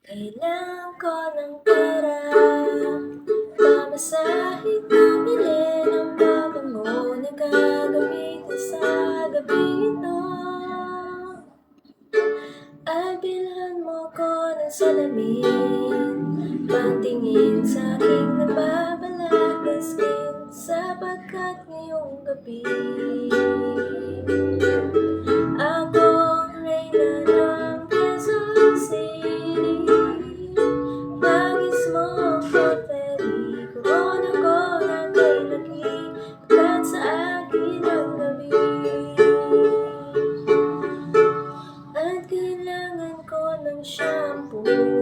Kailangan ko ng pera, pamasahe pambili ng mabango na gagamitin sa gabi ito. Ay bilhan mo ko ng salamin, pangtingin sa aking nababalat na skin, sapagkat ngayong gabi ako ang reyna ng Quezon City. Nais mo ang pottery, corona ko na kay laki, pagkat sa akin ang gabi. At kailangan ko ng shampoo,